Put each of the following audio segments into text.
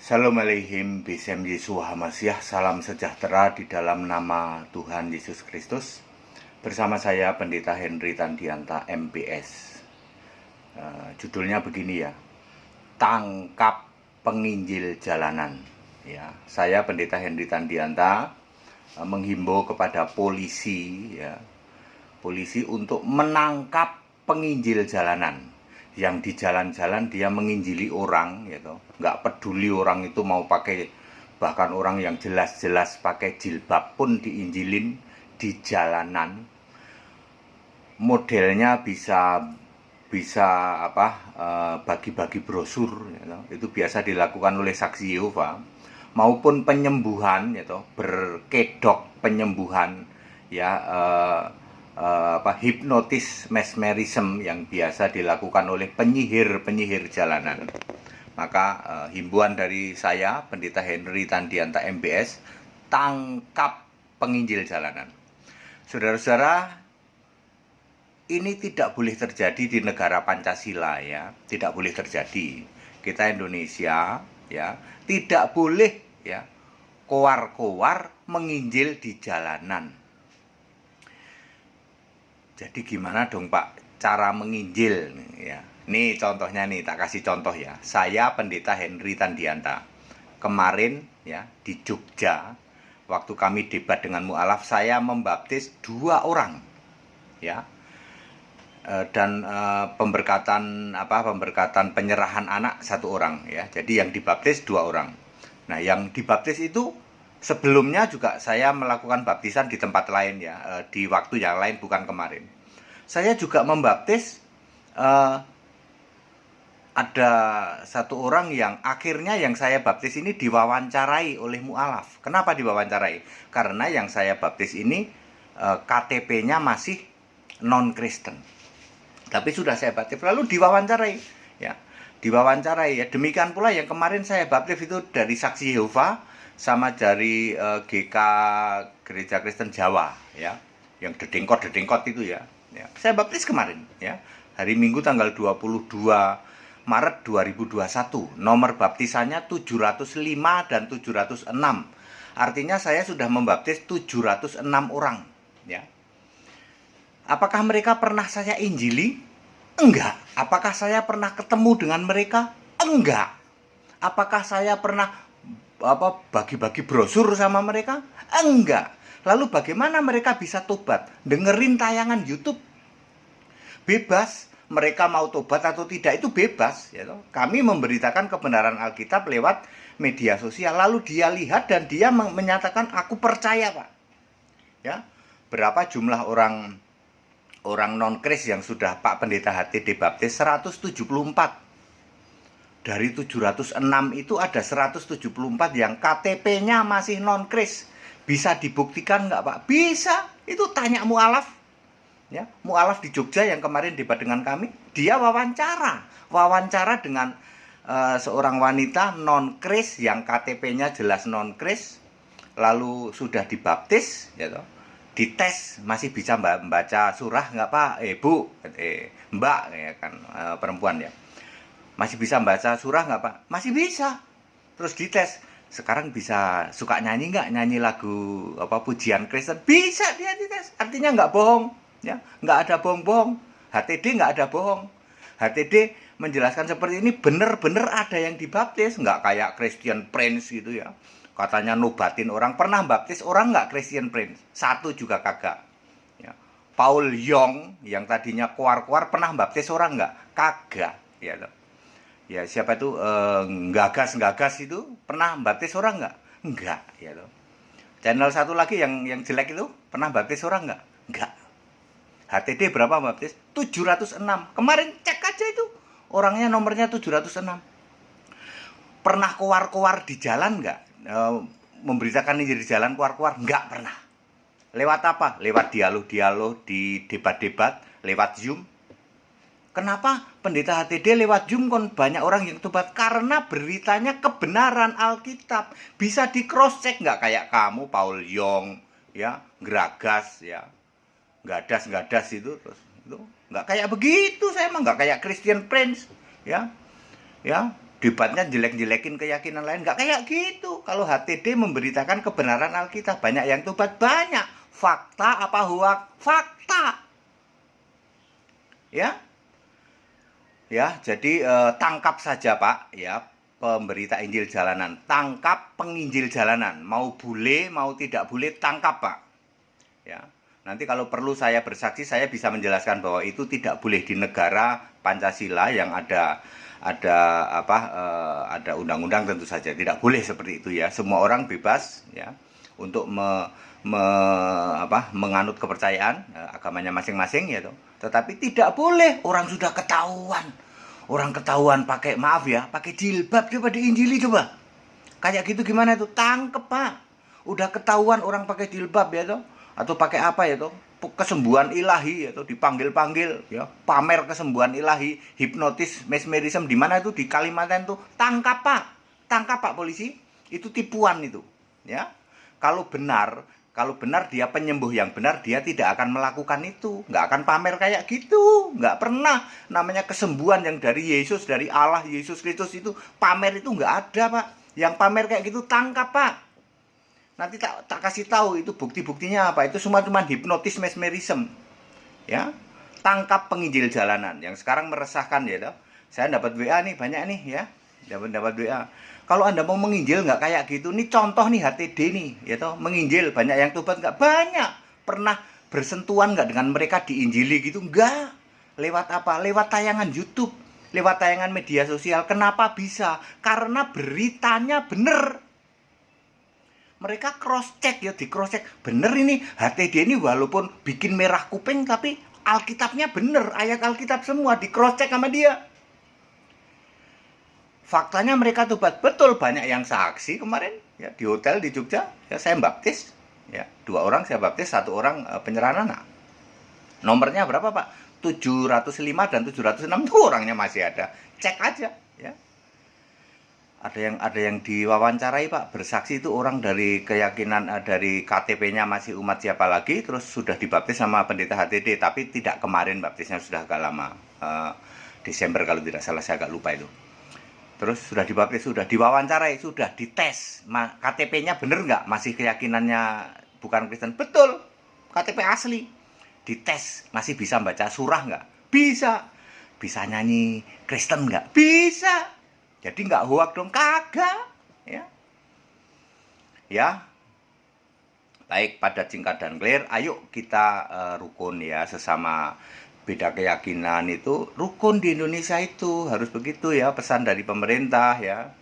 Shalom Aleihim, Besem Yesus Hamasyah, salam sejahtera di dalam nama Tuhan Yesus Kristus. Bersama saya Pendeta Henry Tandianta MPS. Judulnya begini ya, Tangkap Penginjil Jalanan. Ya, saya Pendeta Henry Tandianta menghimbau kepada polisi, polisi untuk menangkap penginjil jalanan. Yang di jalan-jalan dia menginjili orang, gitu. Nggak peduli orang itu mau pakai, bahkan orang yang jelas-jelas pakai jilbab pun diinjilin di jalanan. Modelnya bisa bagi-bagi brosur, gitu. Itu biasa dilakukan oleh saksi Yehova, maupun penyembuhan, gitu, berkedok penyembuhan, ya. Hipnotis mesmerism yang biasa dilakukan oleh penyihir jalanan. Maka himbauan dari saya Pendeta Henry Tandianta MBS, tangkap penginjil jalanan. Saudara-saudara, ini tidak boleh terjadi di negara Pancasila, ya. Tidak boleh terjadi. Kita Indonesia, ya, tidak boleh, ya, kowar-kowar menginjil di jalanan. Jadi gimana dong Pak cara menginjil, ya? Nih contohnya nih, tak kasih contoh ya. Saya Pendeta Henry Tandianta. Kemarin, ya, di Jogja, waktu kami debat dengan mu'alaf, saya membaptis 2 orang, ya. Dan pemberkatan penyerahan anak 1 orang, ya. Jadi yang dibaptis 2 orang. Nah, yang dibaptis itu sebelumnya juga saya melakukan baptisan di tempat lain, ya, di waktu yang lain, bukan kemarin. Saya juga membaptis ada 1 orang yang akhirnya yang saya baptis ini diwawancarai oleh mu'alaf. Kenapa diwawancarai? Karena yang saya baptis ini KTP-nya masih non-Kristen. Tapi sudah saya baptis, lalu diwawancarai, ya. Diwawancarai, ya. Demikian pula yang kemarin saya baptis itu dari saksi Yehova sama dari GK Gereja Kristen Jawa, ya, yang dedengkot itu, ya. Saya baptis kemarin, ya, hari Minggu tanggal 22 Maret 2021. Nomor baptisannya 705 dan 706. Artinya saya sudah membaptis 706 orang, ya. Apakah mereka pernah saya injili? Enggak. Apakah saya pernah ketemu dengan mereka? Enggak. Apakah saya pernah bagi-bagi brosur sama mereka? Enggak. Lalu bagaimana mereka bisa tobat? Dengerin tayangan YouTube. Bebas, mereka mau tobat atau tidak itu bebas, ya. Kami memberitakan kebenaran Alkitab lewat media sosial. Lalu dia lihat dan dia menyatakan, aku percaya, Pak. Ya. Berapa jumlah orang non-Kris yang sudah Pak Pendeta HTD baptis? 174. Dari 706 itu ada 174 yang KTP-nya masih non-Kris. Bisa dibuktikan nggak, Pak? Bisa. Itu tanya mu'alaf, ya. Mu'alaf di Jogja yang kemarin debat dengan kami, dia wawancara dengan seorang wanita non-Kris yang KTP-nya jelas non-Kris, lalu sudah dibaptis, ya toh. Dites, masih bisa membaca surah nggak, Pak? Bu, Mbak, ya kan, perempuan, ya. Masih bisa membaca surah nggak, Pak? Masih bisa. Terus dites, sekarang bisa suka nyanyi nggak? Nyanyi lagu pujian Kristen? Bisa dia dites. Artinya nggak bohong, ya. Nggak ada bohong-bohong. HTD nggak ada bohong. HTD menjelaskan seperti ini, bener-bener ada yang dibaptis. Nggak kayak Christian Prince gitu, ya. Katanya nobatin orang. Pernah baptis orang nggak Christian Prince? 1 juga kagak, ya. Paul Young yang tadinya kuar-kuar pernah baptis orang nggak? Kagak, ya loh. Ya, siapa itu Gagas itu pernah baptis orang nggak? Enggak, ya loh. Channel 1 lagi yang jelek itu pernah baptis orang nggak? Enggak. HTD berapa baptis? 706. Kemarin cek aja itu. Orangnya nomornya 706. Pernah keluar-keluar di jalan nggak? Memberitakan ini di jalan keluar-keluar? Nggak pernah. Lewat apa? Lewat dialog di debat-debat, lewat Zoom. Kenapa Pendeta HTD lewat Zoom kon banyak orang yang tobat? Karena beritanya kebenaran Alkitab. Bisa di cross check, nggak kayak kamu Paul Young, ya, Gragas, ya. Gadas itu nggak kayak begitu. Saya emang nggak kayak Christian Prince, ya. debatnya jelek-jelekin keyakinan lain. Nggak kayak gitu. Kalau HTD memberitakan kebenaran Alkitab, banyak yang tobat, banyak. Fakta apa hoak? Fakta. Ya, ya. Jadi tangkap saja Pak, ya, pemberita Injil jalanan. Tangkap penginjil jalanan. Mau bule, mau tidak bule, tangkap Pak. Ya. Nanti kalau perlu saya bersaksi, saya bisa menjelaskan bahwa itu tidak boleh di negara Pancasila yang ada undang-undang, tentu saja tidak boleh seperti itu ya. Semua orang bebas ya untuk menganut kepercayaan agamanya masing-masing ya toh. Tetapi tidak boleh orang sudah ketahuan. Orang ketahuan pakai, maaf ya, pakai jilbab, coba diinjili coba. Kayak gitu gimana tuh? Tangkep Pak. Udah ketahuan orang pakai jilbab ya toh, atau pakai apa ya toh? Kesembuhan ilahi atau dipanggil-panggil ya, pamer kesembuhan ilahi, hipnotis, mesmerism, di mana itu di Kalimantan tuh. Tangkap Pak polisi, itu tipuan itu ya. Kalau benar dia penyembuh yang benar, dia tidak akan melakukan itu, nggak akan pamer kayak gitu, nggak pernah. Namanya kesembuhan yang dari Yesus, dari Allah Yesus Kristus, itu pamer itu nggak ada Pak. Yang pamer kayak gitu tangkap Pak. Nanti tak kasih tahu itu bukti-buktinya apa. Itu semua cuma hipnotis, mesmerism. Ya. Tangkap penginjil jalanan yang sekarang meresahkan ya toh. Saya dapat WA nih banyak nih ya. Dapat WA. Kalau Anda mau menginjil nggak kayak gitu, nih contoh nih HTD nih ya toh, menginjil banyak yang tobat nggak? Banyak. Pernah bersentuhan nggak dengan mereka diinjili gitu? Nggak. Lewat apa? Lewat tayangan YouTube, lewat tayangan media sosial. Kenapa bisa? Karena beritanya bener. Mereka cross check ya, di cross check. Bener ini HTD ini walaupun bikin merah kuping, tapi Alkitabnya bener, ayat Alkitab semua di cross check sama dia. Faktanya mereka tobat betul, banyak yang saksi kemarin ya di hotel di Jogja. Ya saya baptis ya, 2 orang saya baptis, 1 orang penyerahan anak. Nomornya berapa Pak? 705 dan 706 tuh orangnya masih ada. Cek aja ya. Ada yang diwawancarai Pak, bersaksi itu orang dari keyakinan, dari KTP-nya masih umat siapa lagi, terus sudah dibaptis sama pendeta HTD, tapi tidak kemarin, baptisnya sudah agak lama, Desember kalau tidak salah, saya agak lupa itu. Terus sudah dibaptis, sudah diwawancarai, sudah dites, KTP-nya bener nggak, masih keyakinannya bukan Kristen? Betul, KTP asli. Dites, masih bisa baca surah nggak? Bisa. Bisa nyanyi Kristen nggak? Bisa. Jadi nggak hoak dong, kagak ya. Ya. Baik, pada singkat dan clear, ayo kita rukun ya, sesama beda keyakinan itu rukun di Indonesia itu harus begitu ya, pesan dari pemerintah ya.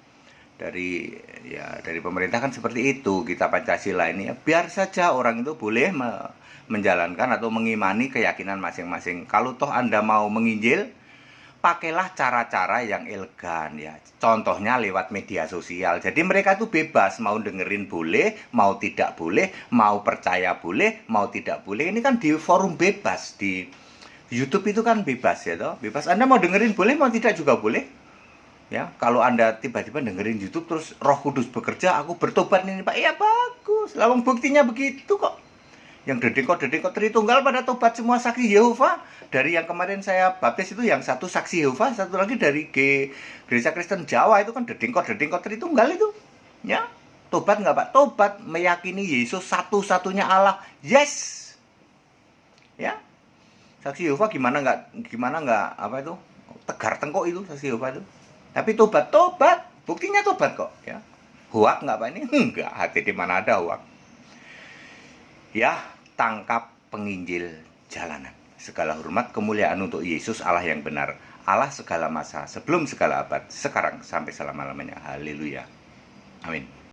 Dari pemerintah kan seperti itu, kita Pancasila ini ya, biar saja orang itu boleh menjalankan atau mengimani keyakinan masing-masing. Kalau toh Anda mau menginjil, pakailah cara-cara yang elegan ya. Contohnya lewat media sosial. Jadi mereka tuh bebas, mau dengerin boleh, mau tidak boleh, mau percaya boleh, mau tidak boleh. Ini kan di forum bebas, di YouTube itu kan bebas ya toh. Bebas. Anda mau dengerin boleh, mau tidak juga boleh. Ya, kalau Anda tiba-tiba dengerin YouTube terus Roh Kudus bekerja, aku bertobat ini Pak. Ya bagus. Lawang buktinya begitu kok. Yang dedekot Tritunggal pada tobat semua, saksi Yehova. Dari yang kemarin saya baptis itu yang satu saksi Yehova, satu lagi dari Gereja Kristen Jawa, itu kan dedekot Tritunggal itu. Ya, tobat nggak Pak? Tobat, meyakini Yesus satu-satunya Allah. Yes. Ya. Saksi Yehova gimana nggak apa itu? Tegar tengkok itu saksi Yehova itu. Tapi tobat. Buktinya tobat kok, ya. Hoak nggak Pak ini? Enggak, hati di mana ada hoak. Ya, tangkap penginjil jalanan. Segala hormat kemuliaan untuk Yesus Allah yang benar, Allah segala masa, sebelum segala abad, sekarang sampai selama-lamanya. Haleluya. Amin.